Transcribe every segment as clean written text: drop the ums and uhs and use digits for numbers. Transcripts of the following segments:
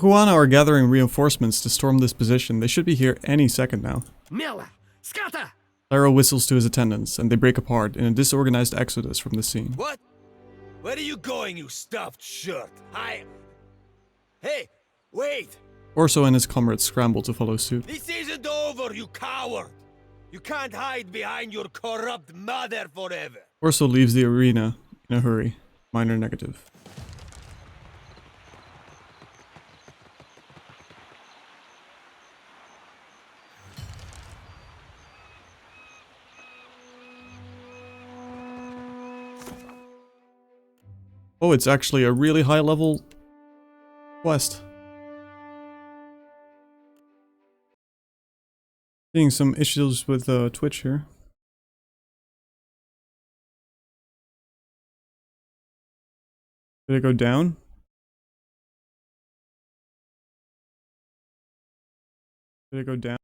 Huana are gathering reinforcements to storm this position. They should be here any second now. Laro whistles to his attendants, and they break apart in a disorganized exodus from the scene. What? Where are you going, you stuffed shirt? Hey, wait! Orso and his comrades scramble to follow suit. This isn't over, you coward! You can't hide behind your corrupt mother forever! Orso leaves the arena in a hurry. Minor negative. Oh, it's actually a really high level quest. Seeing some issues with Twitch here. Did it go down? Did it go down?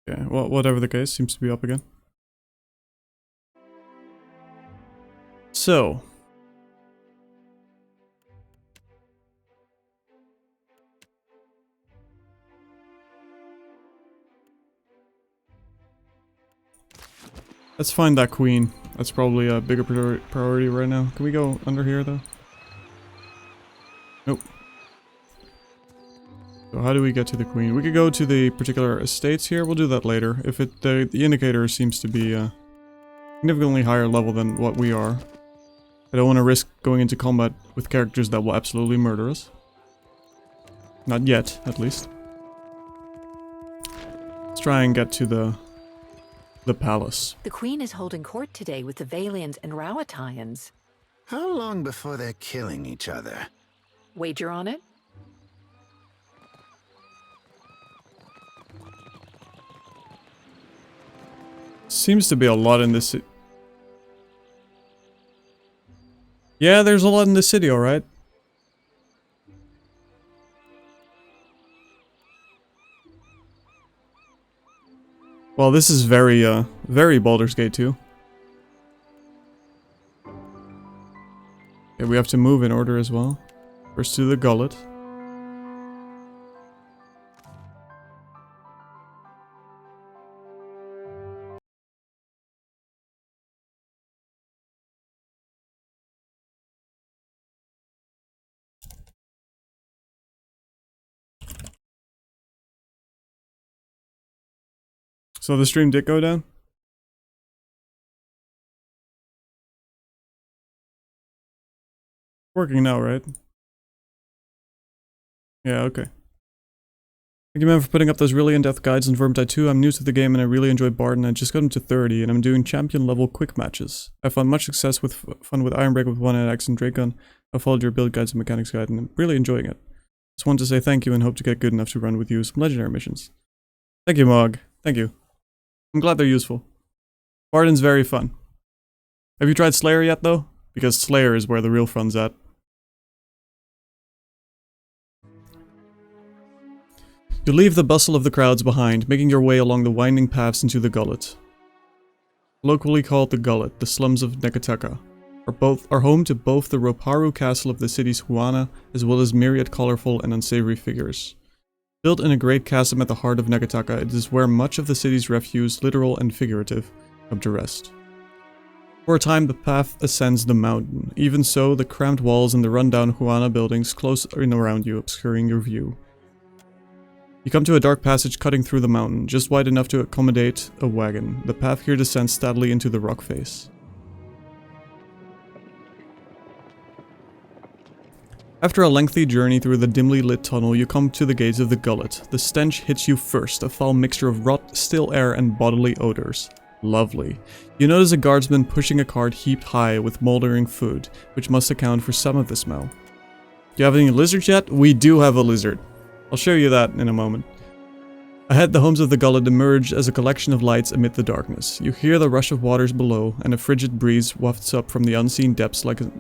Okay, well, whatever the case, seems to be up again. So. Let's find that queen. That's probably a bigger priority right now. Can we go under here though? Nope. So how do we get to the queen? We could go to the particular estates here. We'll do that later. If it the indicator seems to be significantly higher level than what we are. I don't want to risk going into combat with characters that will absolutely murder us. Not yet, at least. Let's try and get to the palace. The Queen is holding court today with the Valians and Rawatayans. How long before they're killing each other? Wager on it? Seems to be a lot in this. Yeah, there's a lot in the city, alright. Well, this is very Baldur's Gate 2. Okay, we have to move in order as well. First to the gullet. So the stream did go down? Working now, right? Yeah, okay. Thank you, man, for putting up those really in-depth guides on Vermintide 2. I'm new to the game and I really enjoy Bard, and I just got him to 30 and I'm doing champion level quick matches. I found much success with fun with Ironbreak with one-hand axe and Drake Gun. I followed your build guides and mechanics guide and I'm really enjoying it. Just wanted to say thank you and hope to get good enough to run with you some legendary missions. Thank you, Mog. Thank you. I'm glad they're useful. Barden's very fun. Have you tried Slayer yet, though? Because Slayer is where the real fun's at. You leave the bustle of the crowds behind, making your way along the winding paths into the Gullet. Locally called the Gullet, the slums of Neketaka are home to both the Roparu castle of the city's Huana, as well as myriad colorful and unsavory figures. Built in a great chasm at the heart of Neketaka, it is where much of the city's refuse, literal and figurative, come to rest. For a time, the path ascends the mountain. Even so, the cramped walls and the rundown Huana buildings close in around you, obscuring your view. You come to a dark passage cutting through the mountain, just wide enough to accommodate a wagon. The path here descends steadily into the rock face. After a lengthy journey through the dimly lit tunnel, you come to the gates of the Gullet. The stench hits you first, a foul mixture of rot, still air, and bodily odors. Lovely. You notice a guardsman pushing a cart heaped high with moldering food, which must account for some of the smell. Do you have any lizards yet? We do have a lizard. I'll show you that in a moment. Ahead, the homes of the Gullet emerge as a collection of lights amid the darkness. You hear the rush of waters below, and a frigid breeze wafts up from the unseen depths like an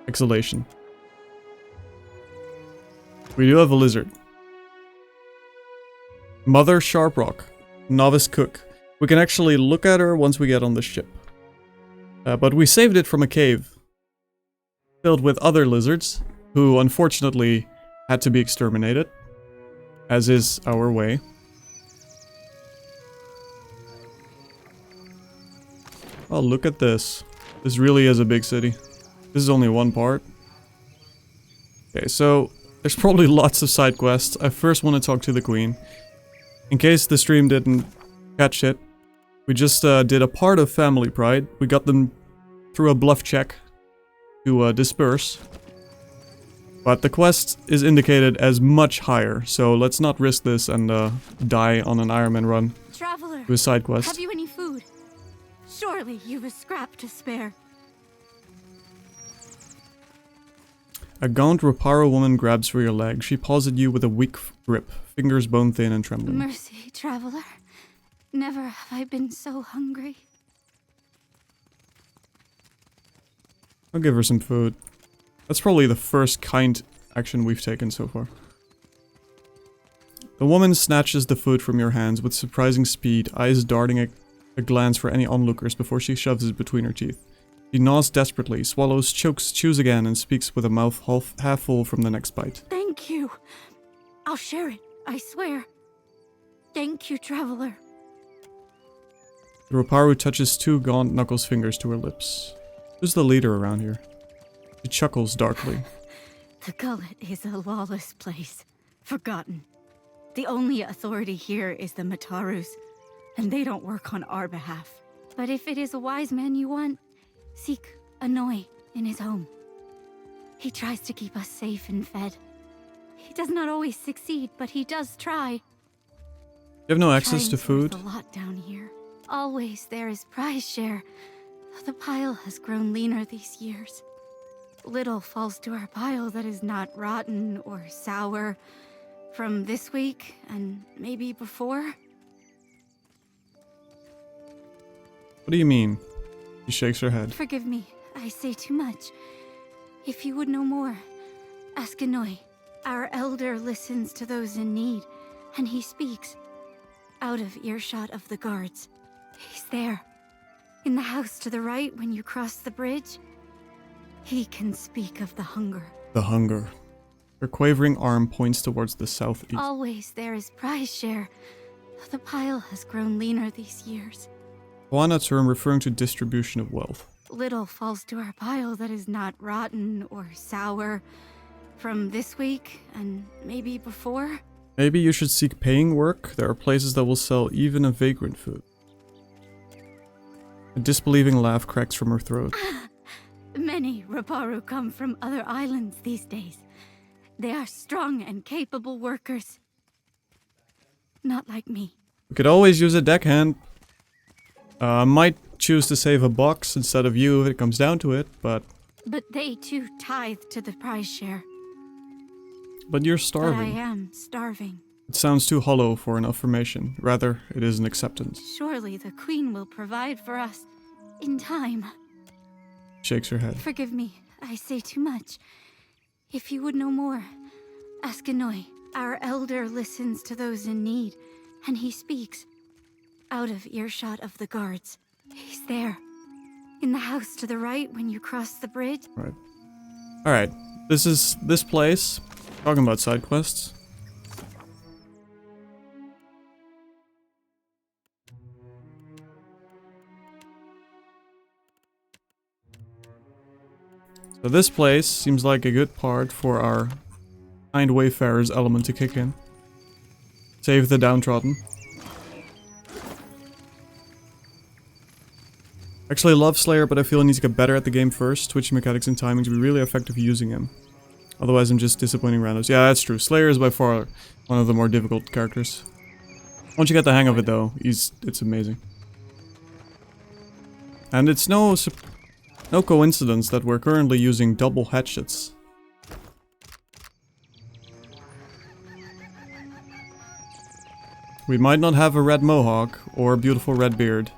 exhalation. We do have a lizard. Mother Sharprock, novice cook. We can actually look at her once we get on the ship. But we saved it from a cave. filled with other lizards, who unfortunately had to be exterminated, as is our way. Oh, look at this. This really is a big city. This is only one part. Okay, so there's probably lots of side quests. I first want to talk to the queen. In case the stream didn't catch it, we just did a part of Family Pride. We got them through a bluff check to disperse. But the quest is indicated as much higher, so let's not risk this and die on an Ironman run. Traveler, Do a side quest. have you any food? Surely you've a scrap to spare. A gaunt Roparo woman grabs for your leg. She paws at you with a weak grip, fingers bone thin and trembling. Mercy, traveler. Never have I been so hungry. I'll give her some food. That's probably the first kind action we've taken so far. The woman snatches the food from your hands with surprising speed, eyes darting a glance for any onlookers before she shoves it between her teeth. She gnaws desperately, swallows, chokes, chews again, and speaks with a mouth half full from the next bite. Thank you. I'll share it, I swear. Thank you, traveler. The Roparu touches two gaunt knuckles fingers to her lips. Who's the leader around here? She chuckles darkly. The gullet is a lawless place. Forgotten. The only authority here is the Matarus, and they don't work on our behalf. But if it is a wise man you want, seek Anoi in his home. He tries to keep us safe and fed. He does not always succeed, but he does try. You have no access to food? Trying's worth a lot down here. Always there is prize share. The pile has grown leaner these years. Little falls to our pile that is not rotten or sour from this week and maybe before. What do you mean? She shakes her head. Forgive me, I say too much. If you would know more, ask Anoi. Our elder listens to those in need, and he speaks. Out of earshot of the guards. He's there. In the house to the right when you cross the bridge. He can speak of the hunger. The hunger. Her quavering arm points towards the southeast. Always there is prize share. The pile has grown leaner these years. Juana term referring to distribution of wealth. Little falls to our pile that is not rotten or sour from this week and maybe before. Maybe you should seek paying work. There are places that will sell even a vagrant food. A disbelieving laugh cracks from her throat. Many Raparu come from other islands these days. They are strong and capable workers. Not like me. We could always use a deckhand. I might choose to save a box instead of you if it comes down to it, but... But they too tithe to the prize share. But you're But I starving. am starving. It sounds too hollow for an affirmation. Rather, it is an acceptance. Surely the queen will provide for us in time. Shakes her head. Forgive me, I say too much. If you would know more, ask Anoi. Our elder listens to those in need, and he speaks. Out of earshot of the guards. He's there. In the house to the right when you cross the bridge. Right. Alright. This is this place. Talking about side quests. So this place seems like a good part for our kind wayfarers element to kick in. Save the downtrodden. Actually, I love Slayer, but I feel I need to get better at the game first. Twitching mechanics and timing to be really effective using him. Otherwise, I'm just disappointing randos. Yeah, that's true. Slayer is by far one of the more difficult characters. Once you get the hang of it, though, it's amazing. And it's no coincidence that we're currently using double hatchets. We might not have a red mohawk or a beautiful red beard,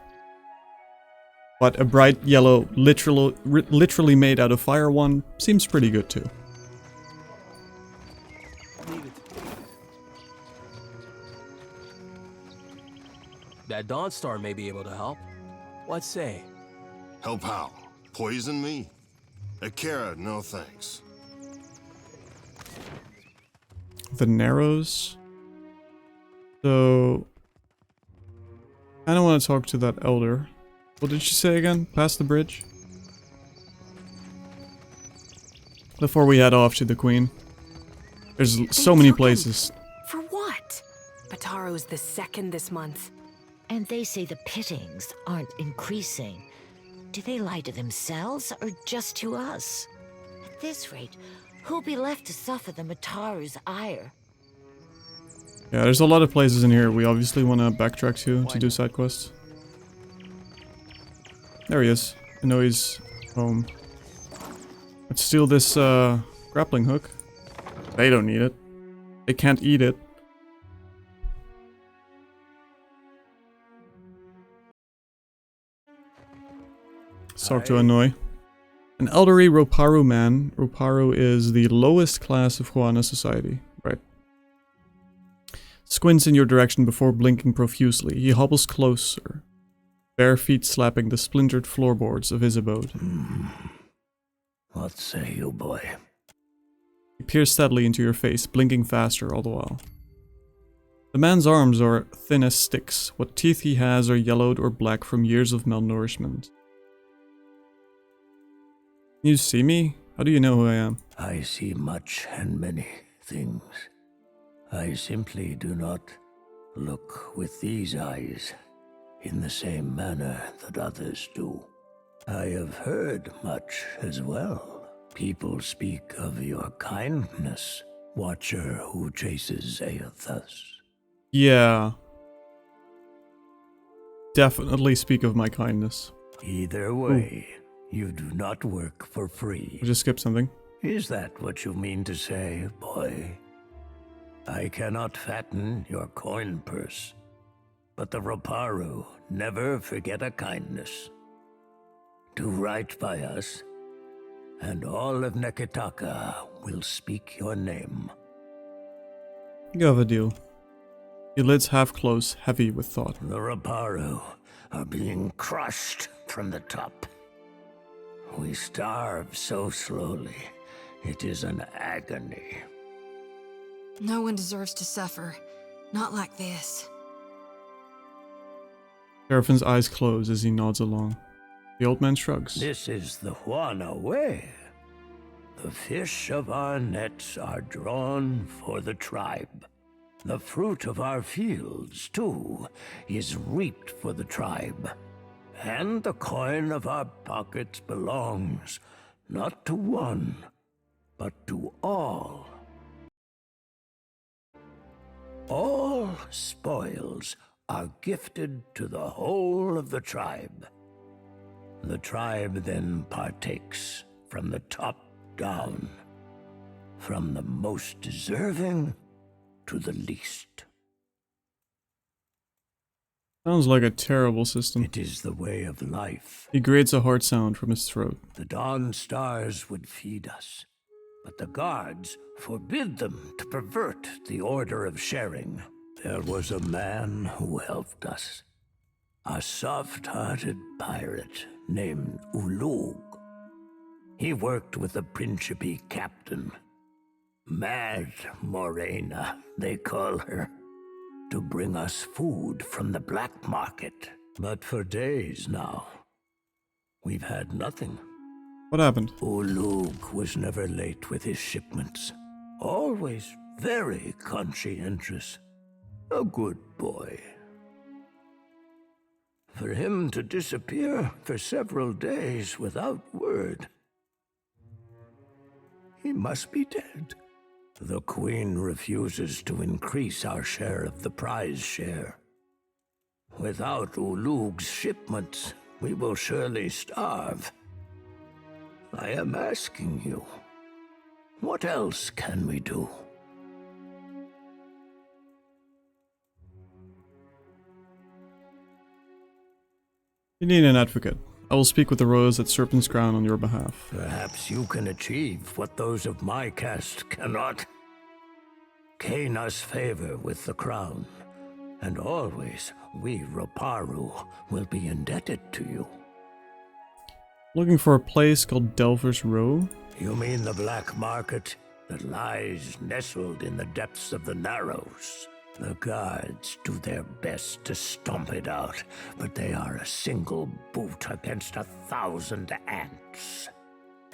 but a bright yellow, literally made out of fire one seems pretty good too. That Dawnstar may be able to help. What say? Help how? Poison me? Akira, no thanks. The Narrows. So, I don't want to talk to that elder. What did she say again? Past the bridge? Before we head off to the Queen. There's so many places. For what? Bataro's the second this month. And they say the pittings aren't increasing. Do they lie to themselves or just to us? At this rate, who'll be left to suffer the Mataru's ire? Yeah, there's a lot of places in here we obviously want to backtrack to do side quests. There he is. I know he's home. Let's steal this grappling hook. They don't need it. They can't eat it. Let's talk to Annoy. An elderly Roparu man. Roparu is the lowest class of Huana society. Right. Squints in your direction before blinking profusely. He hobbles closer, bare feet slapping the splintered floorboards of his abode. What say you, boy? He peers steadily into your face, blinking faster all the while. The man's arms are thin as sticks. What teeth he has are yellowed or black from years of malnourishment. You see me? How do you know who I am? I see much and many things. I simply do not look with these eyes in the same manner that others do. I have heard much as well. People speak of your kindness, watcher who chases Aethus. Yeah. Definitely speak of my kindness. Either way, you do not work for free. I just skipped something. Is that what you mean to say, boy? I cannot fatten your coin purse, but the Roparu never forget a kindness. Do right by us, and all of Neketaka will speak your name. You have a deal. Your lids half closed, heavy with thought. The Roparu are being crushed from the top. We starve so slowly, it is an agony. No one deserves to suffer. Not like this. Serafin's eyes close as he nods along. The old man shrugs. This is the Huana way. The fish of our nets are drawn for the tribe. The fruit of our fields, too, is reaped for the tribe. And the coin of our pockets belongs not to one, but to all. All spoils are gifted to the whole of the tribe. The tribe then partakes from the top down, from the most deserving to the least. Sounds like a terrible system. It is the way of life. He grates a hard sound from his throat. The dawn stars would feed us, but the guards forbid them to pervert the order of sharing. There was a man who helped us, a soft-hearted pirate named Ulug. He worked with the Principe captain, Mad Morena, they call her, to bring us food from the black market. But for days now, we've had nothing. What happened? Ulug was never late with his shipments. Always very conscientious. A good boy. For him to disappear for several days without word, he must be dead. The Queen refuses to increase our share of the prize share. Without Ulug's shipments, we will surely starve. I am asking you, what else can we do? You need an advocate. I will speak with the Rose at Serpent's Crown on your behalf. Perhaps you can achieve what those of my caste cannot. Gain us favor with the crown, and always we Roparu will be indebted to you. Looking for a place called Delver's Row. You mean the black market that lies nestled in the depths of the Narrows? The guards do their best to stomp it out, but they are a single boot against 1,000 ants.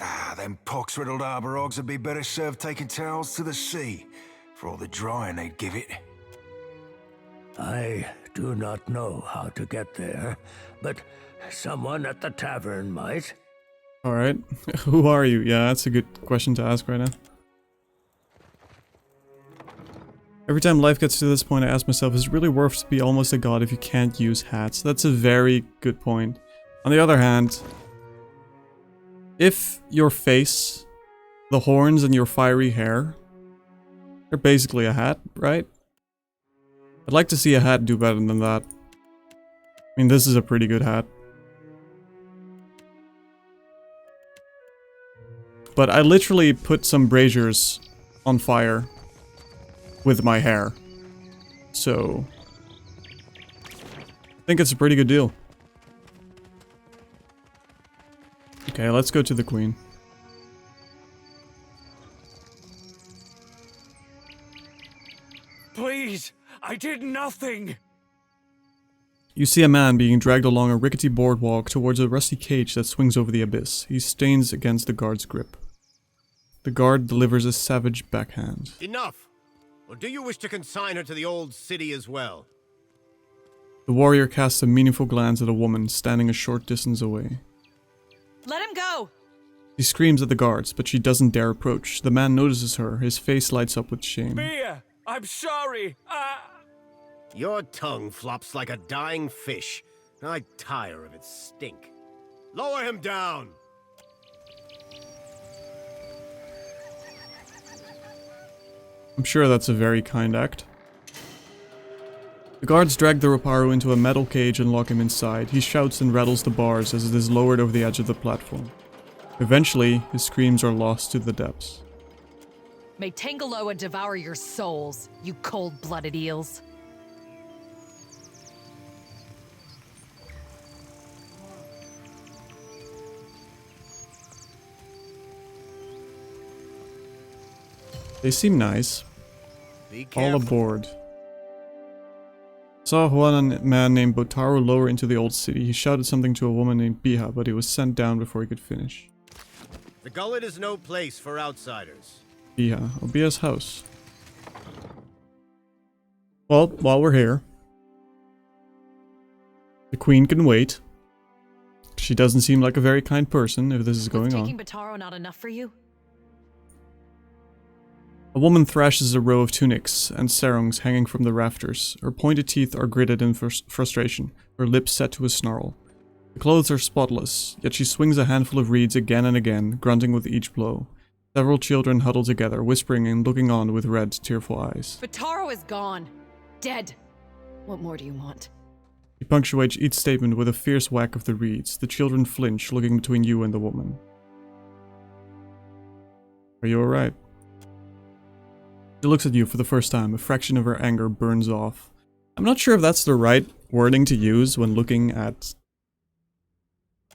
Ah, them pox-riddled arbor hogs would be better served taking towels to the sea, for all the drying they'd give it. I do not know how to get there, but someone at the tavern might. Alright. Who are you? Yeah, that's a good question to ask right now. Every time life gets to this point, I ask myself, is it really worth to be almost a god if you can't use hats? That's a very good point. On the other hand, if your face, the horns, and your fiery hair, they're basically a hat, right? I'd like to see a hat do better than that. I mean, this is a pretty good hat. But I literally put some braziers on fire with my hair. So I think it's a pretty good deal. Okay, let's go to the queen. Please, I did nothing. You see a man being dragged along a rickety boardwalk towards a rusty cage that swings over the abyss. He strains against the guard's grip. The guard delivers a savage backhand. Enough! Or do you wish to consign her to the old city as well? The warrior casts a meaningful glance at a woman standing a short distance away. Let him go! She screams at the guards, but she doesn't dare approach. The man notices her. His face lights up with shame. Mia, I'm sorry. Your tongue flops like a dying fish. I tire of its stink. Lower him down! I'm sure that's a very kind act. The guards drag the Roparu into a metal cage and lock him inside. He shouts and rattles the bars as it is lowered over the edge of the platform. Eventually, his screams are lost to the depths. May Tangaloa devour your souls, you cold-blooded eels. They seem nice. Be All careful. aboard. Saw one man named Botaro lower into the old city. He shouted something to a woman named Biha, but he was sent down before he could finish. The gullet is no place for outsiders. Biha, or Biha's house. Well, while we're here, the queen can wait. She doesn't seem like a very kind person if this is going Was on. taking Bataro not enough for you? A woman thrashes a row of tunics and sarongs hanging from the rafters. Her pointed teeth are gritted in frustration, her lips set to a snarl. The clothes are spotless, yet she swings a handful of reeds again and again, grunting with each blow. Several children huddle together, whispering and looking on with red, tearful eyes. Bataro is gone. Dead. What more do you want? He punctuates each statement with a fierce whack of the reeds. The children flinch, looking between you and the woman. Are you alright? She looks at you for the first time. A fraction of her anger burns off. I'm not sure if that's the right wording to use when looking at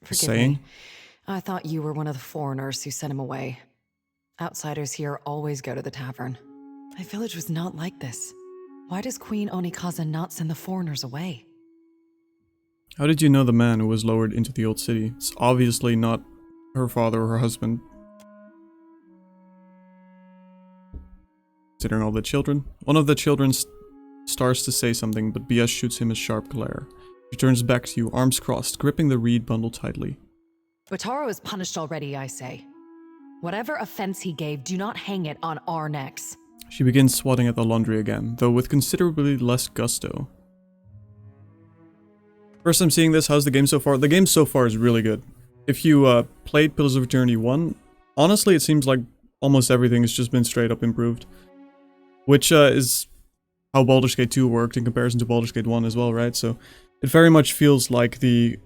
Forgive saying. me. I thought you were one of the foreigners who sent him away. Outsiders here always go to the tavern. My village was not like this. Why does Queen Onikaza not send the foreigners away? How did you know the man who was lowered into the old city? It's obviously not her father or her husband. Considering all the children. One of the children starts to say something, but Bia shoots him a sharp glare. She turns back to you, arms crossed, gripping the reed bundle tightly. Bataro is punished already, I say. Whatever offense he gave, do not hang it on our necks. She begins swatting at the laundry again, though with considerably less gusto. First time seeing this, how's the game so far? The game so far is really good. If you played Pillars of Eternity 1, honestly it seems like almost everything has just been straight up improved. Which is how Baldur's Gate 2 worked in comparison to Baldur's Gate 1 as well, right? So it very much feels like the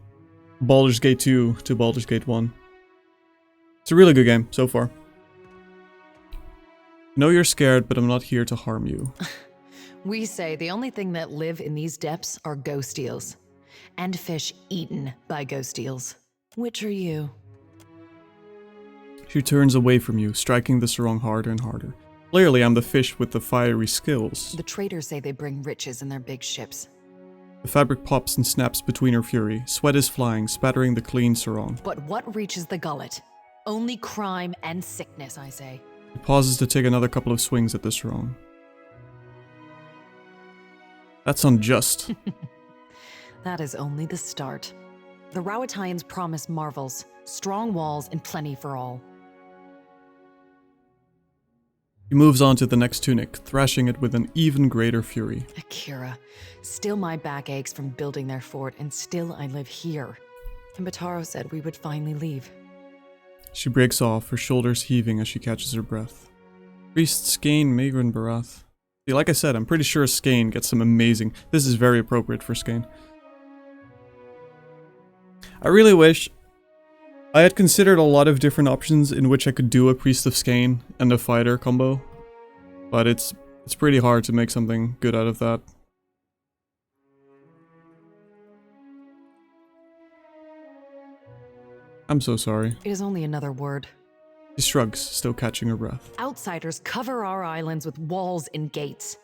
Baldur's Gate 2 to Baldur's Gate 1. It's a really good game so far. I know you're scared, but I'm not here to harm you. We say the only thing that live in these depths are ghost eels. And fish eaten by ghost eels. Which are you? She turns away from you, striking the sarong harder and harder. Clearly, I'm the fish with the fiery skills. The traders say they bring riches in their big ships. The fabric pops and snaps between her fury. Sweat is flying, spattering the clean sarong. But what reaches the gullet? Only crime and sickness, I say. She pauses to take another couple of swings at the sarong. That's unjust. That is only the start. The Rowatayans promise marvels, strong walls, and plenty for all. He moves on to the next tunic, thrashing it with an even greater fury. Akira, still my back aches from building their fort, and still I live here. And Bataro said we would finally leave. She breaks off, her shoulders heaving as she catches her breath. Priest Skane Magrin Barath. See, like I said, I'm pretty sure Skane gets some amazing... This is very appropriate for Skane. I really wish... I had considered a lot of different options in which I could do a Priest of Skane and a fighter combo. But it's pretty hard to make something good out of that. I'm so sorry. It is only another word. She shrugs, still catching her breath. Outsiders cover our islands with walls and gates.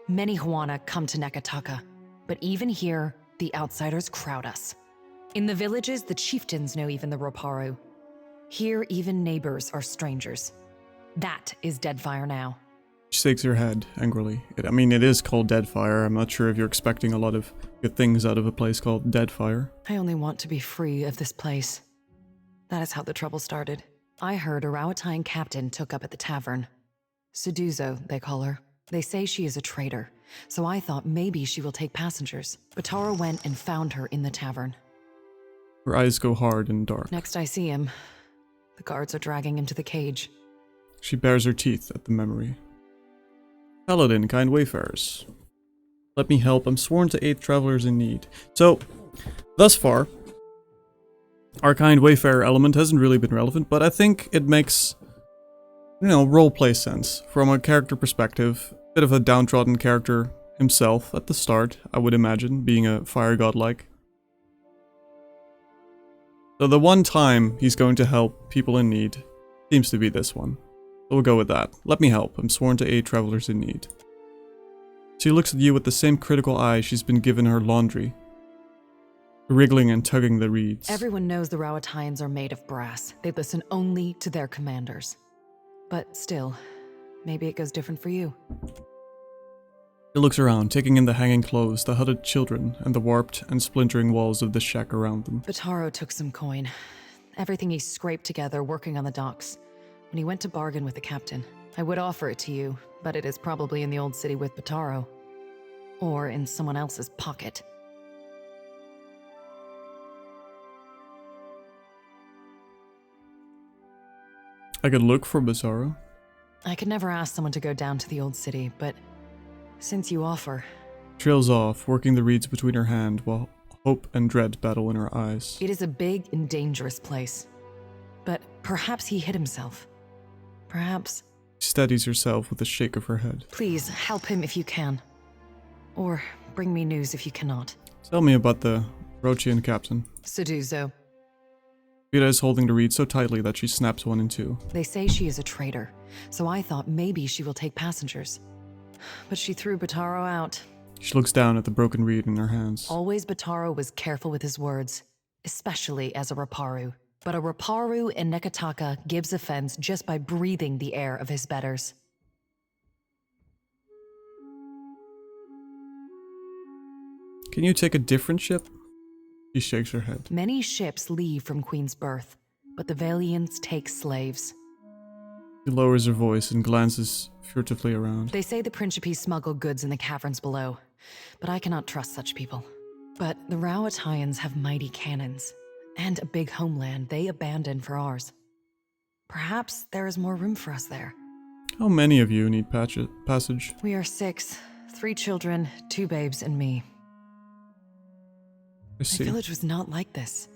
Many Huana come to Neketaka, but even here, the outsiders crowd us. In the villages, the chieftains know even the Roparu. Here, even neighbors are strangers. That is Deadfire now. She shakes her head angrily. It is called Deadfire. I'm not sure if you're expecting a lot of good things out of a place called Deadfire. I only want to be free of this place. That is how the trouble started. I heard a Rowatayan captain took up at the tavern. Suduzo, they call her. They say she is a traitor, so I thought maybe she will take passengers. Bataro went and found her in the tavern. Her eyes go hard and dark. Next I see him, the guards are dragging him to the cage. She bares her teeth at the memory. Paladin, kind wayfarers. Let me help. I'm sworn to aid travelers in need. So, thus far, our kind wayfarer element hasn't really been relevant, but I think it makes, roleplay sense. From a character perspective, a bit of a downtrodden character himself at the start, I would imagine, being a fire god-like. So the one time he's going to help people in need seems to be this one. So we'll go with that. Let me help. I'm sworn to aid travelers in need. She looks at you with the same critical eye she's been given her laundry. Wriggling and tugging the reeds. Everyone knows the Rowatayans are made of brass. They listen only to their commanders. But still, maybe it goes different for you. She looks around, taking in the hanging clothes, the huddled children, and the warped and splintering walls of the shack around them. Bataro took some coin. Everything he scraped together working on the docks. When he went to bargain with the captain. I would offer it to you, but it is probably in the old city with Bataro. Or in someone else's pocket. I could look for Bataro. I could never ask someone to go down to the old city, but since you offer... Trails off, working the reeds between her hand while hope and dread battle in her eyes. It is a big and dangerous place. But perhaps he hid himself. Perhaps... She steadies herself with a shake of her head. Please, help him if you can. Or bring me news if you cannot. Tell me about the Rochian captain. Suduzo. Vida is holding the reed so tightly that she snaps one in two. They say she is a traitor, so I thought maybe she will take passengers. But she threw Bataro out. She looks down at the broken reed in her hands. Always Bataro was careful with his words, especially as a Roparu. But a Roparu in Neketaka gives offense just by breathing the air of his betters. Can you take a different ship? She shakes her head. Many ships leave from Queen's Birth, but the Valiants take slaves. She lowers her voice and glances furtively around. They say the Principe smuggle goods in the caverns below, but I cannot trust such people. But the Rowatayans have mighty cannons, and a big homeland they abandoned for ours. Perhaps there is more room for us there. How many of you need passage? We are 6, 3 children, 2 babes, and me. I see. My village was not like this.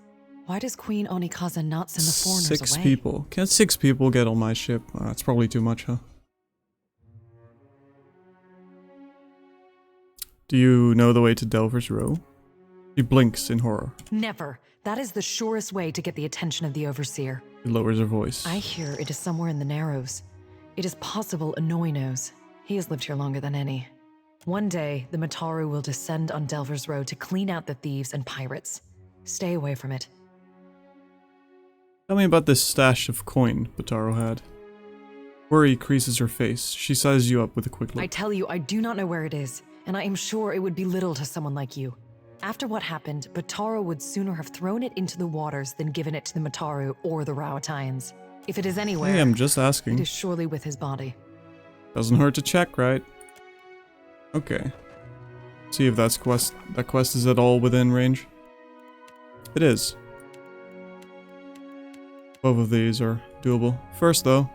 Why does Queen Onikaza not send the foreigners away? 6 people. Can't 6 people get on my ship? That's probably too much, huh? Do you know the way to Delver's Row? She blinks in horror. Never. That is the surest way to get the attention of the Overseer. She lowers her voice. I hear it is somewhere in the Narrows. It is possible Anoi knows. He has lived here longer than any. One day, the Mataru will descend on Delver's Road to clean out the thieves and pirates. Stay away from it. Tell me about this stash of coin Botaro had. Worry creases her face. She sizes you up with a quick look. I tell you, I do not know where it is, and I am sure it would be little to someone like you. After what happened, Botaro would sooner have thrown it into the waters than given it to the Mataru or the Rauataians. If it is anywhere, Hey, I'm just asking. it is surely with his body. Doesn't hurt to check, right? Okay. See if that quest is at all within range. It is. Both of these are doable. First, though,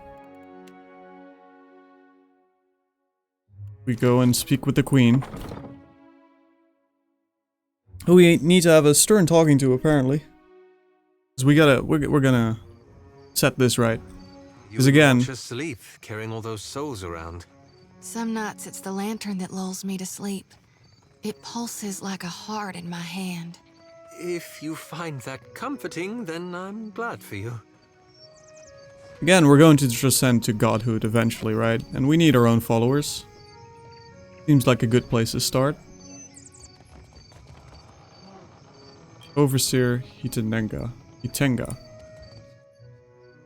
we go and speak with the queen. Who we need to have a stern talking to, apparently. Because we're gonna set this right. Because again, Just sleep, carrying all those souls around. Some nights it's the lantern that lulls me to sleep. It pulses like a heart in my hand. If you find that comforting, then I'm glad for you. again, we're going to transcend to godhood eventually, right? And we need our own followers. Seems like a good place to start. Overseer Hitenga.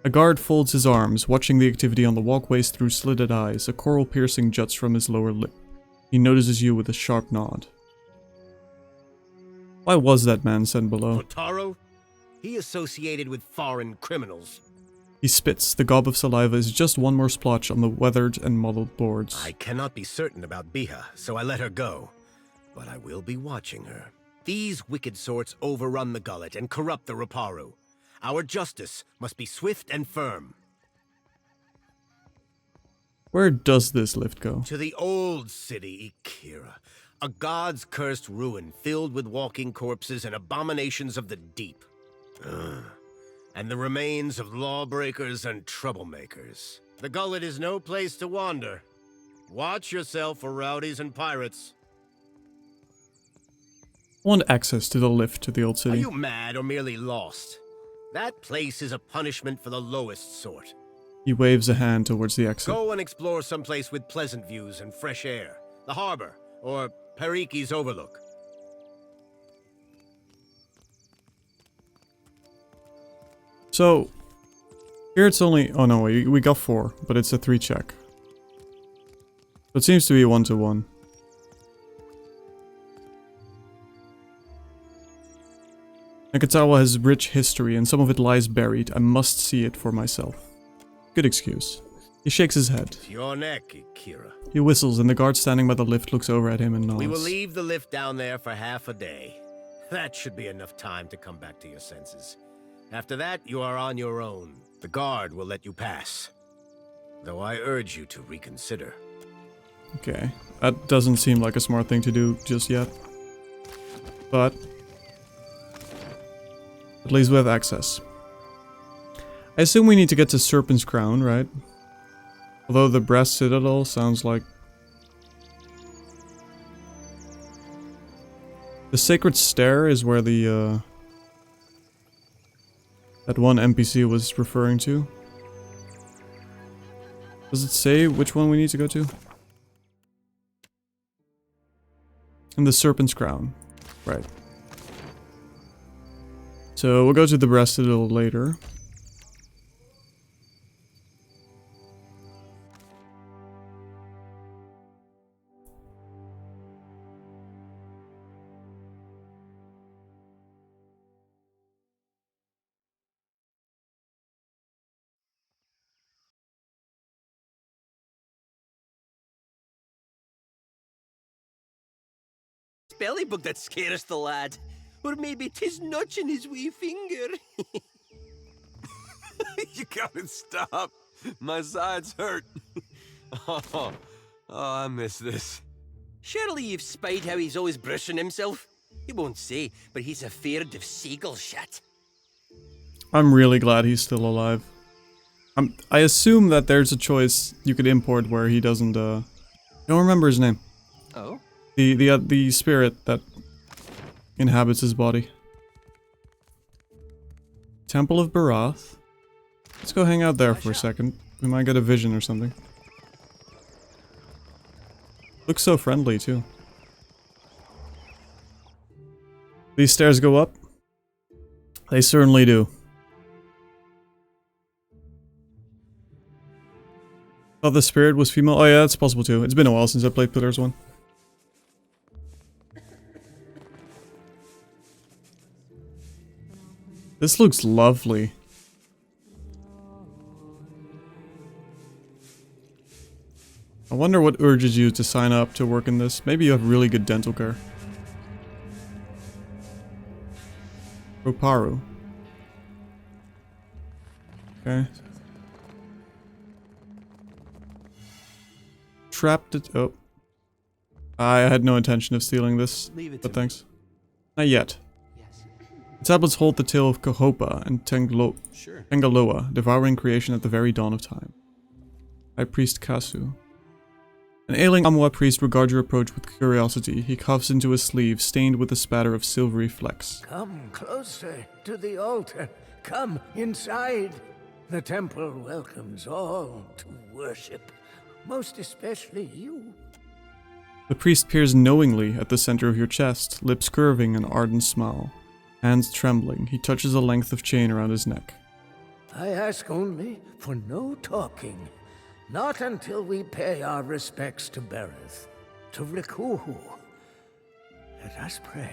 A guard folds his arms, watching the activity on the walkways through slitted eyes. A coral piercing juts from his lower lip. He notices you with a sharp nod. Why was that man sent below? Botaro? He associated with foreign criminals. He spits. The gob of saliva is just one more splotch on the weathered and mottled boards. I cannot be certain about Biha, so I let her go. But I will be watching her. These wicked sorts overrun the gullet and corrupt the Raparu. Our justice must be swift and firm. Where does this lift go? To the old city, Ikira. A god's cursed ruin filled with walking corpses and abominations of the deep. And the remains of lawbreakers and troublemakers. The gullet is no place to wander. Watch yourself for rowdies and pirates. I want access to the lift to the old Are city. you mad or merely lost? That place is a punishment for the lowest sort. He waves a hand towards the exit. Go and explore someplace with pleasant views and fresh air. The harbor, or Periki's Overlook. So, here it's only... Oh no, we got 4, but it's a 3 check. So it seems to be 1-to-1. Neketaka has rich history and some of it lies buried. I must see it for myself. Good excuse. He shakes his head. To your neck, Ikira. He whistles and the guard standing by the lift looks over at him and nods. We will leave the lift down there for half a day. That should be enough time to come back to your senses. After that, you are on your own. The guard will let you pass. Though I urge you to reconsider. Okay. That doesn't seem like a smart thing to do just yet. But at least we have access. I assume we need to get to Serpent's Crown, right? Although the Brass Citadel sounds like... The Sacred Stair is where the, that one NPC was referring to. Does it say which one we need to go to? And the Serpent's Crown. Right. So we'll go to the Brass Citadel later. Belly bug that scares the lad. Or maybe 'tis notching his wee finger. You gotta stop. My sides hurt. Oh, I miss this. Surely you've spied how he's always brushing himself. He won't say, but he's afeard of seagull shit. I'm really glad he's still alive. I assume that there's a choice you could import where he doesn't, I don't remember his name. Oh? The spirit that inhabits his body. Temple of Barath. Let's go hang out there for a second. We might get a vision or something. Looks so friendly, too. These stairs go up? They certainly do. Oh, the spirit was female? Oh yeah, that's possible too. It's been a while since I played Pillars 1. This looks lovely. I wonder what urges you to sign up to work in this. Maybe you have really good dental care. Roparu. Okay. Trapped it. Oh. I had no intention of stealing this, but thanks. Not yet. The tablets hold the tale of Kahopa and Tengaloa, devouring creation at the very dawn of time. High Priest Kasu. An ailing Amwa priest regards your approach with curiosity. He coughs into his sleeve, stained with a spatter of silvery flecks. Come closer to the altar. Come inside. The temple welcomes all to worship, most especially you. The priest peers knowingly at the center of your chest, lips curving an ardent smile. Hands trembling, he touches a length of chain around his neck. I ask only for no talking. Not until we pay our respects to Bereth, to Rikuhu. Let us pray.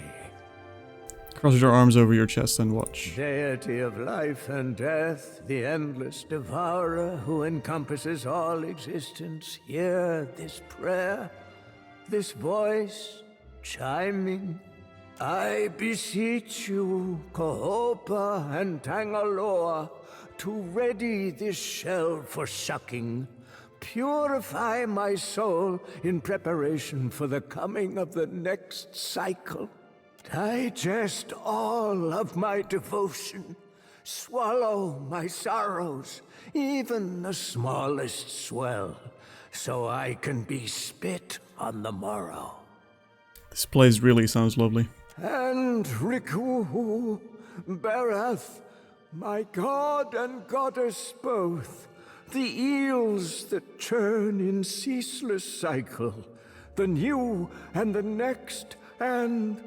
Cross your arms over your chest and watch. Deity of life and death, the endless devourer who encompasses all existence, hear this prayer, this voice chiming. I beseech you, Kahopa and Tangaloa, to ready this shell for sucking. Purify my soul in preparation for the coming of the next cycle. Digest all of my devotion. Swallow my sorrows, even the smallest swell, so I can be spit on the morrow. This place really sounds lovely. And Rikuhu, Bereth, my god and goddess both, the eels that churn in ceaseless cycle, the new and the next, and...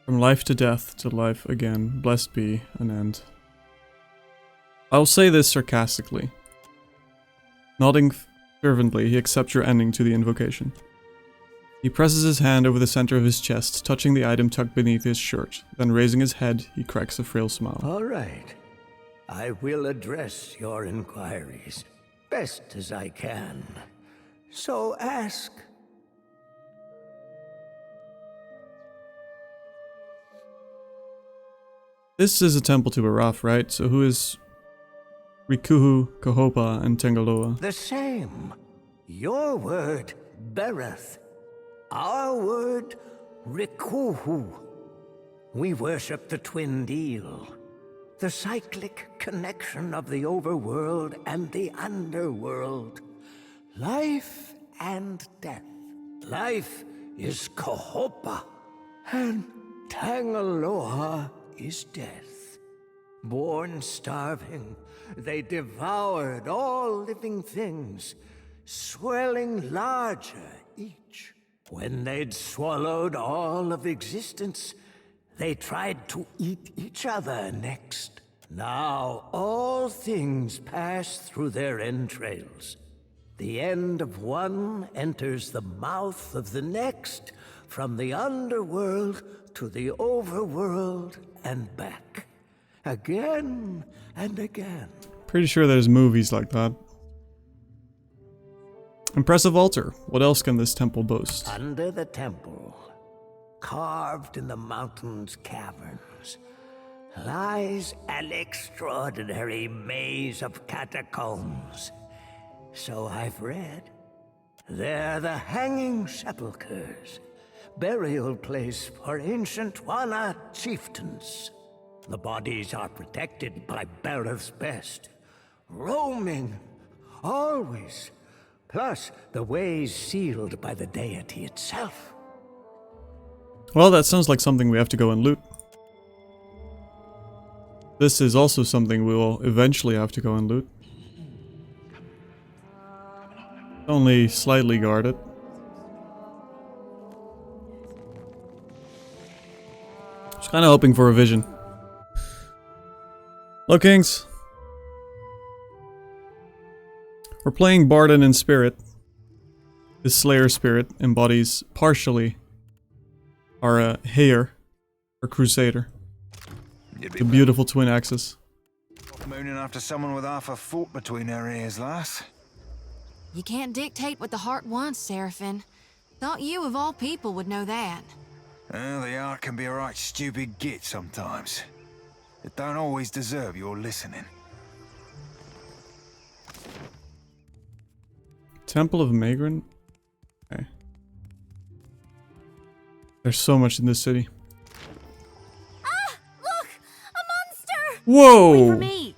From life to death to life again, blessed be an end. I'll say this sarcastically. Nodding fervently, he accepts your ending to the invocation. He presses his hand over the center of his chest, touching the item tucked beneath his shirt. Then raising his head, he cracks a frail smile. All right. I will address your inquiries, best as I can. So ask. This is a temple to Baraf, right? So who is Rikuhu, Kahopa, and Tengaloa? The same. Your word, Bereth. Our word, Rikuhu. We worship the twinned eel, the cyclic connection of the overworld and the underworld. Life and death. Life is Kahopa, and Tangaloa is death. Born starving, they devoured all living things, swelling larger each. When they'd swallowed all of existence, they tried to eat each other next. Now all things pass through their entrails. The end of one enters the mouth of the next, from the underworld to the overworld and back. Again and again. Pretty sure there's movies like that. Impressive altar. What else can this temple boast? Under the temple, carved in the mountain's caverns, lies an extraordinary maze of catacombs. So I've read. They're the hanging sepulchres, burial place for ancient Wana chieftains. The bodies are protected by Bereth's best, roaming, always. Plus, the ways sealed by the deity itself. Well, that sounds like something we have to go and loot. This is also something we will eventually have to go and loot. Only slightly guarded. Just kind of hoping for a vision. Hello, Kings. We're playing Barden in Spirit. His Slayer spirit embodies partially our Heir, or Crusader. The beautiful twin axis. Mooning after someone with half a foot between their ears, lass. You can't dictate what the heart wants, Seraphim. Thought you, of all people, would know that. Well, the art can be a right stupid git sometimes. It don't always deserve your listening. Temple of Magran? Okay. There's so much in this city. Ah! Look! A monster! Whoa! Wait for me!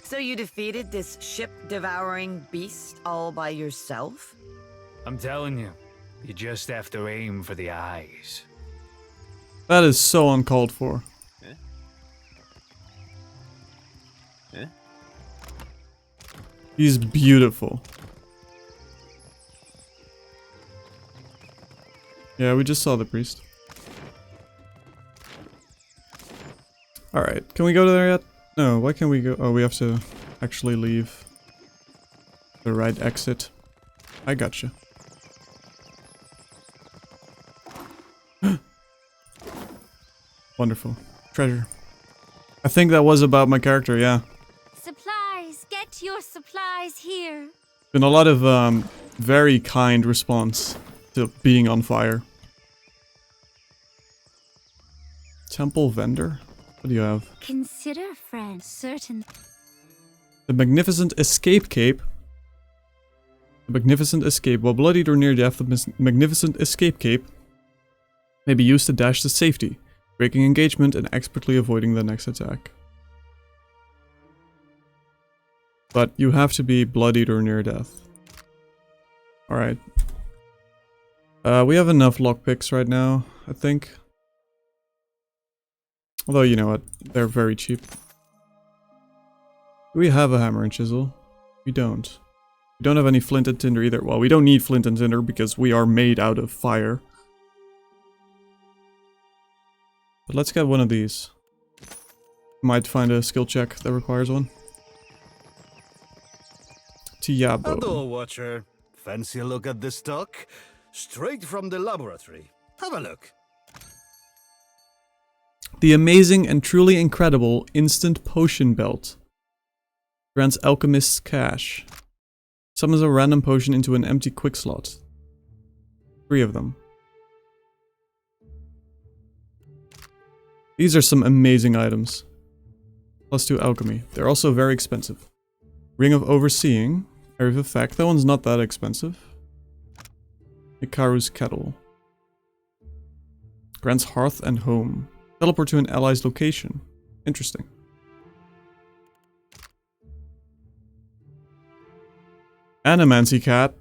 So you defeated this ship-devouring beast all by yourself? I'm telling you, you just have to aim for the eyes. That is so uncalled for. He's beautiful. Yeah, we just saw the priest. Alright, can we go to there yet? No, why can't we go? Oh, we have to actually leave the right exit. I gotcha. Wonderful. Treasure. I think that was about my character, yeah. Supplies! Get your supplies here! Been a lot of very kind response to being on fire. Temple vendor? What do you have? Consider, friend, certain... The Magnificent Escape Cape. The Magnificent Escape. While bloodied or near death, the Magnificent Escape Cape may be used to dash to safety, breaking engagement and expertly avoiding the next attack. But you have to be bloodied or near death. Alright. We have enough lockpicks right now, I think. Although, you know what? They're very cheap. Do we have a hammer and chisel? We don't. We don't have any flint and tinder either. Well, we don't need flint and tinder because we are made out of fire. But let's get one of these. Might find a skill check that requires one. Tiabo. Hello, Watcher. Fancy a look at this stock? Straight from the laboratory. Have a look. The amazing and truly incredible Instant Potion Belt. Grants Alchemist's cash. Summons a random potion into an empty quick slot. 3 of them. These are some amazing items. +2 alchemy. They're also very expensive. Ring of Overseeing. Area of Effect. That one's not that expensive. Ikaru's Kettle. Grants Hearth and Home. Teleport to an ally's location. Interesting. Animancy Cat.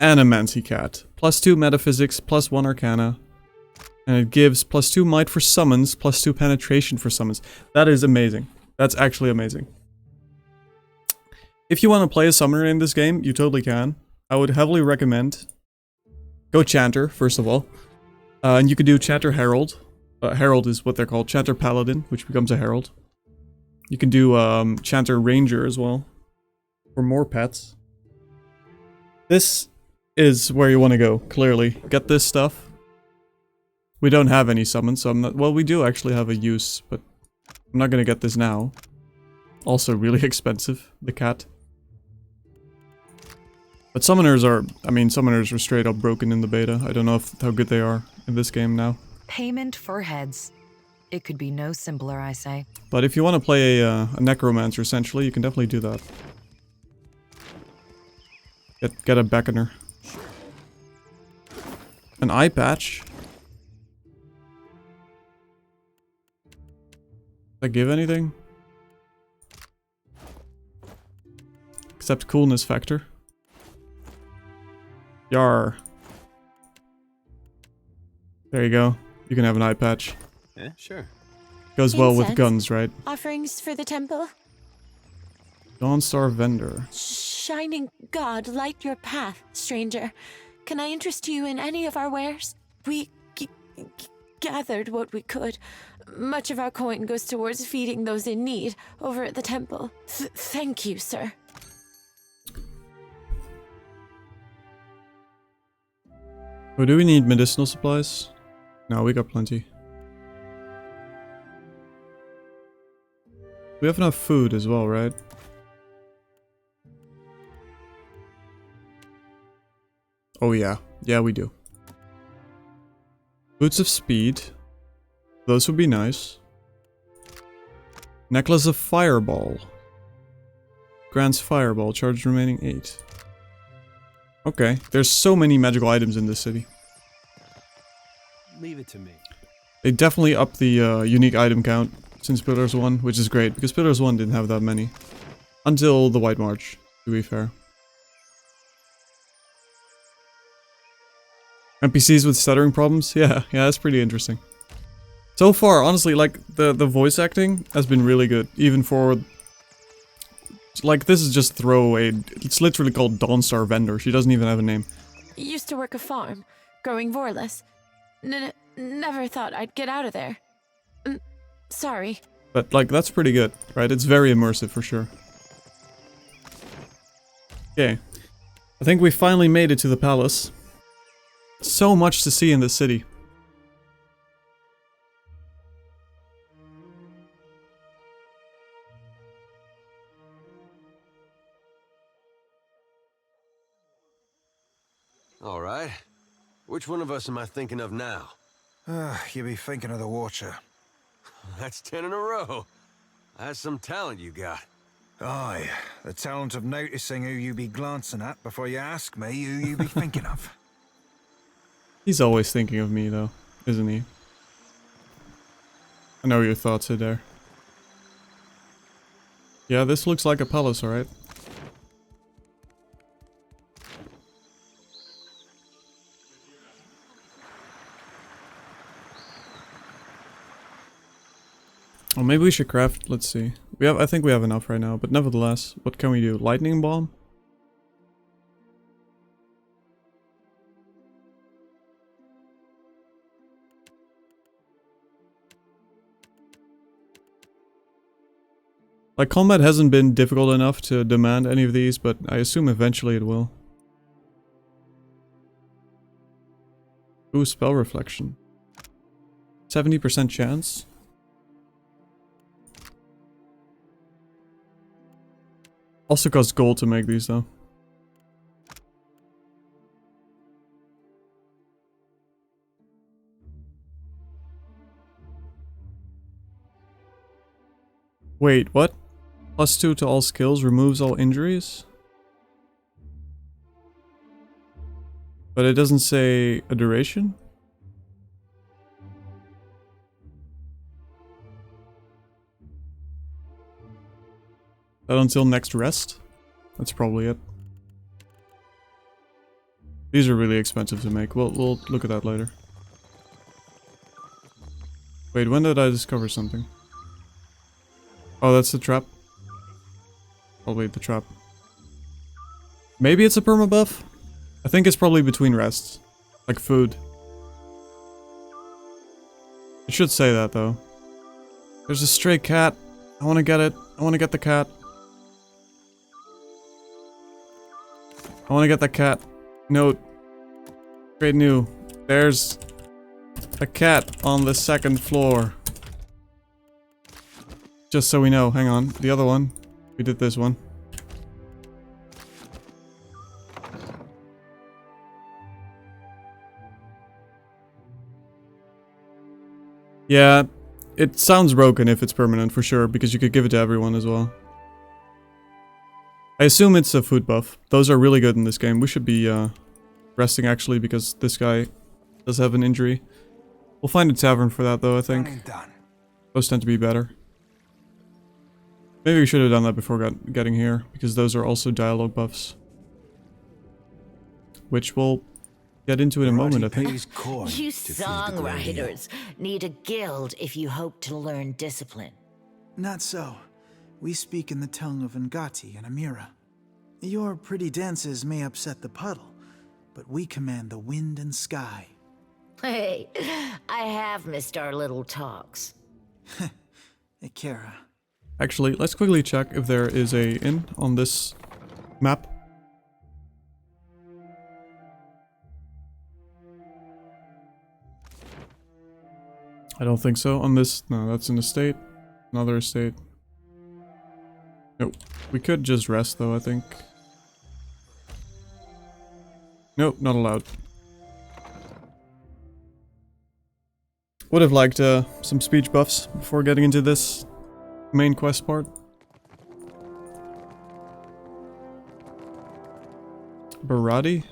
Animancy Cat. +2 Metaphysics, +1 Arcana. And it gives +2 Might for summons, +2 Penetration for summons. That is amazing. That's actually amazing. If you want to play a summoner in this game, you totally can. I would heavily recommend... Go Chanter, first of all. And you could do Chanter Herald. Herald is what they're called. Chanter Paladin, which becomes a Herald. You can do Chanter Ranger as well. For more pets. This is where you want to go, clearly. Get this stuff. We don't have any summons, so I'm not... Well, we do actually have a use, but I'm not going to get this now. Also really expensive, the cat. But summoners are... I mean, summoners are straight up broken in the beta. I don't know how good they are in this game now. Payment for heads. It could be no simpler, I say. But if you want to play a necromancer, essentially, you can definitely do that. Get a beckoner. An eye patch. Does that give anything? Except coolness factor. Yar. There you go. You can have an eye patch. Yeah, sure. Goes well with Incense. guns, right? Offerings for the temple? Dawnstar Vendor. Shining God, light your path, stranger. Can I interest you in any of our wares? We gathered what we could. Much of our coin goes towards feeding those in need over at the temple. Thank you, sir. Oh, do we need medicinal supplies? No, we got plenty. We have enough food as well, right? Oh yeah. Yeah, we do. Boots of Speed. Those would be nice. Necklace of Fireball. Grants Fireball. Charge remaining 8. Okay. There's so many magical items in this city. Leave it to me. They definitely upped the unique item count since Pillars 1, which is great, because Pillars 1 didn't have that many. Until the White March, to be fair. NPCs with stuttering problems? Yeah, that's pretty interesting. So far, honestly, like, the voice acting has been really good, even for... Like, this is just throwaway. It's literally called Dawnstar Vendor. She doesn't even have a name. Used to work a farm, growing Vorless. Never thought I'd get out of there. Sorry. But, like, that's pretty good, right? It's very immersive, for sure. Okay. I think we finally made it to the palace. So much to see in this city. All right. Which one of us am I thinking of now? You be thinking of the Watcher. That's 10 in a row. That's some talent you got. Aye, the talent of noticing who you be glancing at before you ask me who you be thinking of. He's always thinking of me, though, isn't he? I know your thoughts are there. Yeah, this looks like a palace, alright? Well, maybe we should craft, let's see. I think we have enough right now, but nevertheless, what can we do? Lightning bomb? Like, combat hasn't been difficult enough to demand any of these, but I assume eventually it will. Ooh, spell reflection. 70% chance? Also costs gold to make these, though. Wait, what? +2 to all skills, removes all injuries? But it doesn't say a duration? That until next rest? That's probably it. These are really expensive to make. We'll look at that later. Wait, when did I discover something? Oh, that's the trap. Probably the trap. Maybe it's a perma buff? I think it's probably between rests. Like food. It should say that though. There's a stray cat. I want to get it. I want to get the cat. I want to get the cat. Note. Great new. There's a cat on the 2nd floor. Just so we know. Hang on. The other one. We did this one. Yeah, it sounds broken if it's permanent for sure, because you could give it to everyone as well. I assume it's a food buff. Those are really good in this game. We should be resting actually, because this guy does have an injury. We'll find a tavern for that though, I think. Those tend to be better. Maybe we should have done that before getting here, because those are also dialogue buffs. Which will get into in a moment, I think. You songwriters need a guild if you hope to learn discipline. Not so. We speak in the tongue of Ngati and Amira. Your pretty dances may upset the puddle, but we command the wind and sky. Hey, I have missed our little talks. Ikera. Actually, let's quickly check if there is a inn on this map. I don't think so. On this, no, that's an estate. Another estate. Nope. We could just rest though, I think. Nope, not allowed. Would have liked some speech buffs before getting into this main quest part. Barati?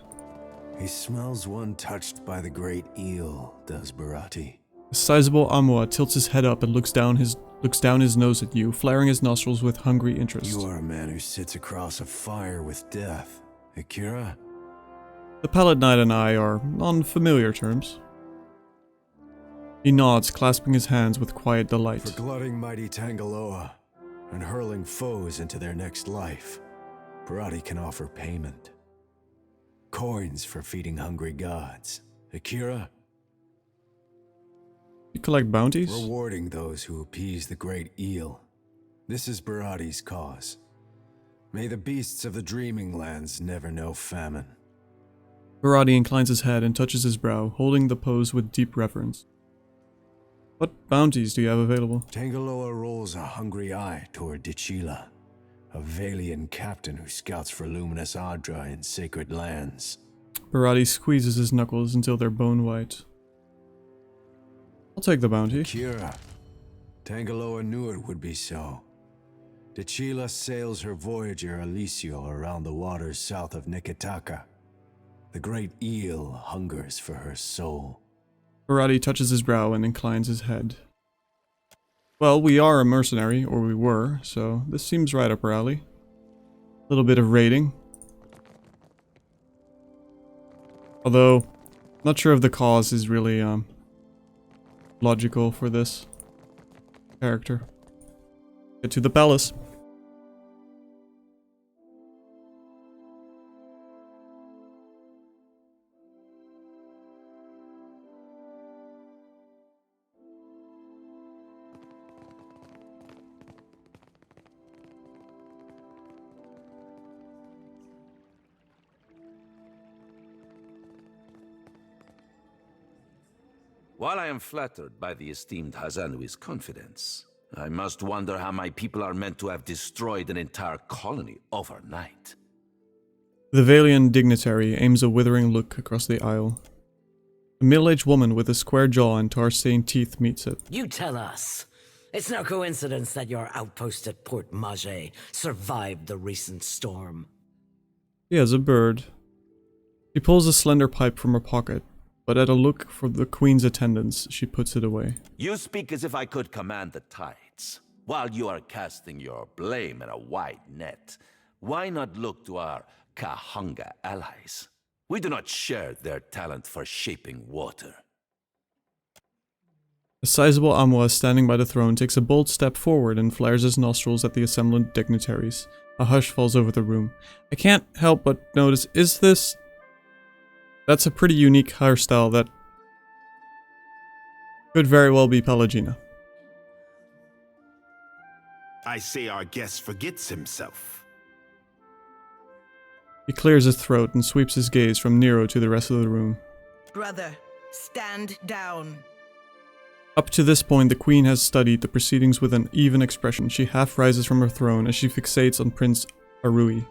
He smells one touched by the great eel, does Barati. A sizable Amwa tilts his head up and looks down his nose at you, flaring his nostrils with hungry interest. You are a man who sits across a fire with death, Akira. The Pallid Knight and I are on familiar terms. He nods, clasping his hands with quiet delight. For glutting mighty Tangaloa and hurling foes into their next life, Barati can offer payment. Coins for feeding hungry gods. Akira? You collect bounties? Rewarding those who appease the great eel. This is Barati's cause. May the beasts of the dreaming lands never know famine. Barati inclines his head and touches his brow, holding the pose with deep reverence. What bounties do you have available? Tangaloa rolls a hungry eye toward Dichila, a Valian captain who scouts for luminous Adra in sacred lands. Barati squeezes his knuckles until they're bone white. I'll take the bounty. Kira. Tangaloa knew it would be so. Dichila sails her Voyager Alisio around the waters south of Neketaka. The great eel hungers for her soul. Barati touches his brow and inclines his head. Well, we are a mercenary, or we were, so this seems right up our alley. A little bit of raiding. Although, not sure if the cause is really, logical for this character. Get to the palace. While I am flattered by the esteemed Hazanui's confidence, I must wonder how my people are meant to have destroyed an entire colony overnight. The Valian dignitary aims a withering look across the aisle. A middle-aged woman with a square jaw and tar-stained teeth meets it. You tell us. It's no coincidence that your outpost at Port Mage survived the recent storm. She has a bird. She pulls a slender pipe from her pocket, but at a look for the Queen's attendants, she puts it away. You speak as if I could command the tides. While you are casting your blame in a wide net, why not look to our Kahanga allies? We do not share their talent for shaping water. A sizable Amwa standing by the throne takes a bold step forward and flares his nostrils at the assembled dignitaries. A hush falls over the room. I can't help but notice, is this... That's a pretty unique hairstyle that could very well be Pelagina. I say our guest forgets himself. He clears his throat and sweeps his gaze from Nero to the rest of the room. Brother, stand down. Up to this point, the Queen has studied the proceedings with an even expression. She half rises from her throne as she fixates on Prince Arui.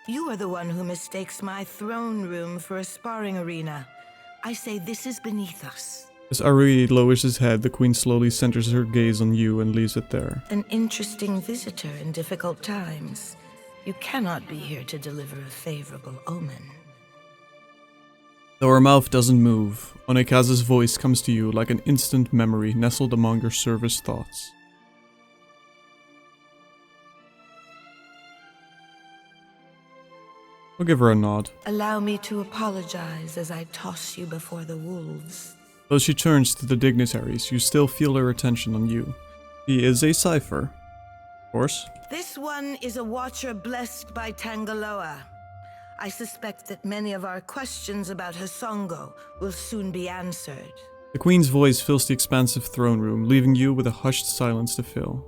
You are the one who mistakes my throne room for a sparring arena. I say this is beneath us. As Arui lowers his head, the Queen slowly centers her gaze on you and leaves it there. An interesting visitor in difficult times. You cannot be here to deliver a favorable omen. Though her mouth doesn't move, Onekaza's voice comes to you like an instant memory nestled among your service thoughts. I'll give her a nod. Allow me to apologize as I toss you before the wolves. Though she turns to the dignitaries, you still feel her attention on you. She is a cipher. Of course. This one is a watcher blessed by Tangaloa. I suspect that many of our questions about Hasongo will soon be answered. The Queen's voice fills the expansive throne room, leaving you with a hushed silence to fill.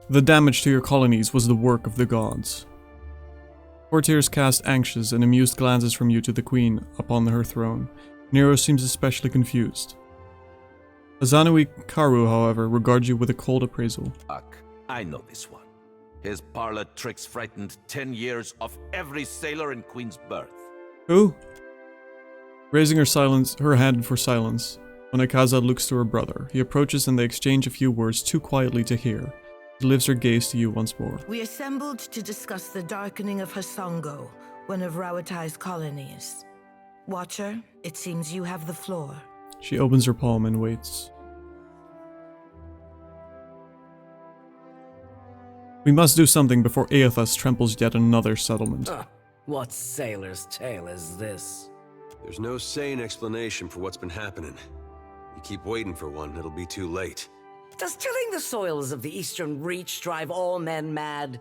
The damage to your colonies was the work of the gods. Courtiers cast anxious and amused glances from you to the Queen upon her throne. Nero seems especially confused. Azanui Karu, however, regards you with a cold appraisal. I know this one. His parlor tricks frightened 10 years of every sailor in Queen's birth. Who? Raising her hand for silence, Onekaza looks to her brother. He approaches and they exchange a few words too quietly to hear. She lifts her gaze to you once more. We assembled to discuss the darkening of Hasongo, one of Rawatai's colonies. Watcher, it seems you have the floor. She opens her palm and waits. We must do something before Aethas tramples yet another settlement. What sailor's tale is this? There's no sane explanation for what's been happening. You keep waiting for one, it'll be too late. Does tilling the soils of the Eastern Reach drive all men mad?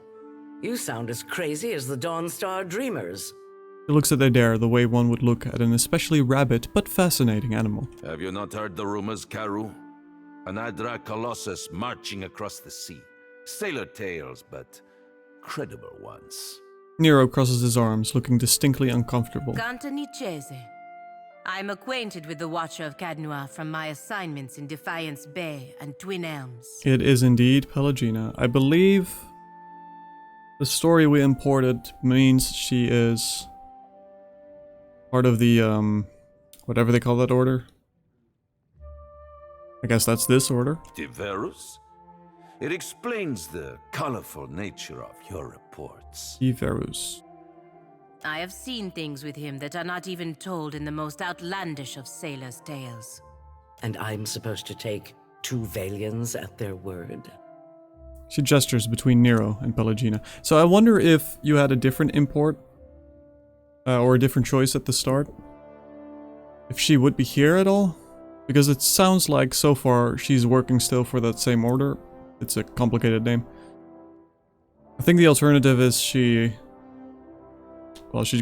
You sound as crazy as the Dawnstar Dreamers. She looks at Adair the way one would look at an especially rabid but fascinating animal. Have you not heard the rumors, Karu? An Adra Colossus marching across the sea. Sailor tales, but credible ones. Nero crosses his arms, looking distinctly uncomfortable. Gantanichese. I'm acquainted with the Watcher of Cadnua from my assignments in Defiance Bay and Twin Elms. It is indeed Pelagina. I believe the story we imported means she is part of the, whatever they call that order. I guess that's this order. Diverus? It explains the colorful nature of your reports. Diverus. I have seen things with him that are not even told in the most outlandish of sailors' tales. And I'm supposed to take 2 Valians at their word? She gestures between Nero and Pelagina. So I wonder if you had a different import or a different choice at the start. If she would be here at all? Because it sounds like so far she's working still for that same order. It's a complicated name. I think the alternative is she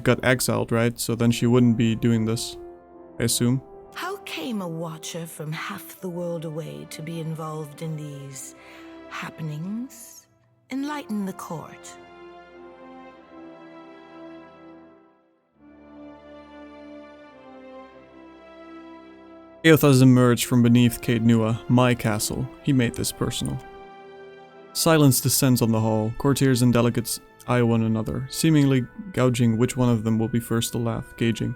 got exiled, right? So then she wouldn't be doing this, I assume. How came a watcher from half the world away to be involved in these happenings? Enlighten the court. Aethas emerged from beneath Caed Nua, my castle. He made this personal. Silence descends on the hall. Courtiers and delegates eye one another, seemingly gouging which one of them will be first to laugh, gauging.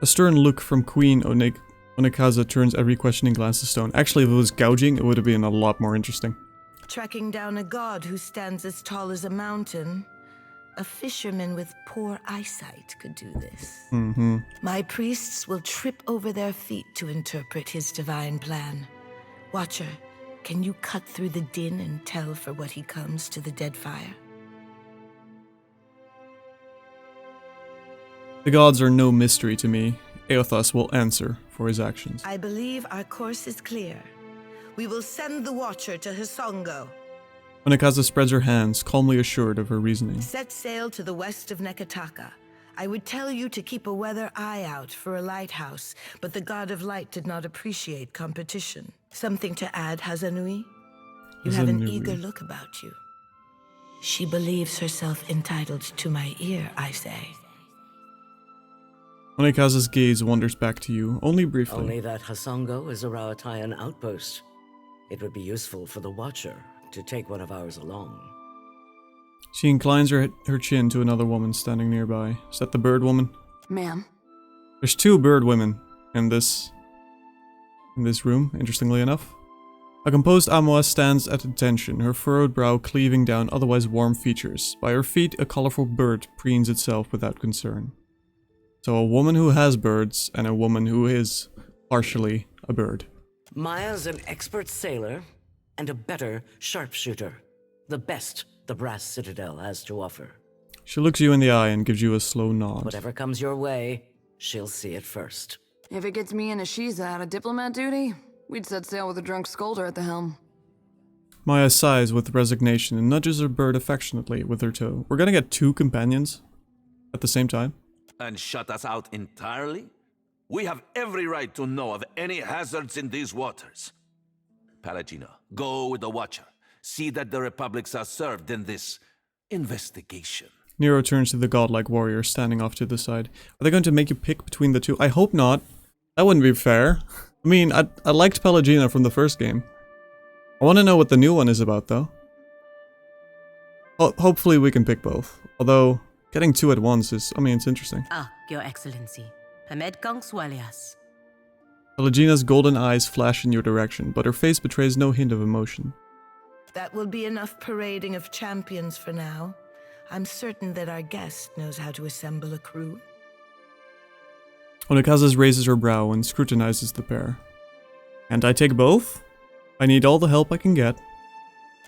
A stern look from Queen Onekaza turns every questioning glance to stone. Actually, if it was gouging, it would have been a lot more interesting. Tracking down a god who stands as tall as a mountain. A fisherman with poor eyesight could do this. Mm-hmm. My priests will trip over their feet to interpret his divine plan. Watcher, can you cut through the din and tell for what he comes to the Deadfire? The gods are no mystery to me. Aethas will answer for his actions. I believe our course is clear. We will send the Watcher to Hasongo. Onekaza spreads her hands, calmly assured of her reasoning. Set sail to the west of Neketaka. I would tell you to keep a weather eye out for a lighthouse, but the God of Light did not appreciate competition. Something to add, Hazanui? You have an eager look about you. She believes herself entitled to my ear, I say. Onekaza's gaze wanders back to you, only briefly. Only that Hasongo is a Rawataian outpost. It would be useful for the Watcher to take one of ours along. She inclines her chin to another woman standing nearby. Is that the bird woman? Ma'am. There's 2 bird women in this room, interestingly enough. A composed Amoa stands at attention, her furrowed brow cleaving down otherwise warm features. By her feet, a colorful bird preens itself without concern. So a woman who has birds, and a woman who is partially a bird. Maya's an expert sailor, and a better sharpshooter. The best the Brass Citadel has to offer. She looks you in the eye and gives you a slow nod. Whatever comes your way, she'll see it first. If it gets me and Ashiza out of diplomat duty, we'd set sail with a drunk scolder at the helm. Maya sighs with resignation and nudges her bird affectionately with her toe. We're gonna get 2 companions at the same time. And shut us out entirely? We have every right to know of any hazards in these waters. Palagina, go with the Watcher. See that the Republics are served in this investigation. Nero turns to the godlike warrior standing off to the side. Are they going to make you pick between the 2? I hope not. That wouldn't be fair. I mean, I liked Pelagina from the first game. I want to know what the new one is about, though. Hopefully we can pick both. Although, getting 2 at once is, I mean, it's interesting. Ah, Your Excellency. Hamed Kong Swalias. Pelagina's golden eyes flash in your direction, but her face betrays no hint of emotion. That will be enough parading of champions for now. I'm certain that our guest knows how to assemble a crew. Onikazes raises her brow and scrutinizes the pair. And I take both? I need all the help I can get.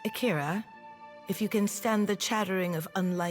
Akira, if you can stand the chattering of unlikely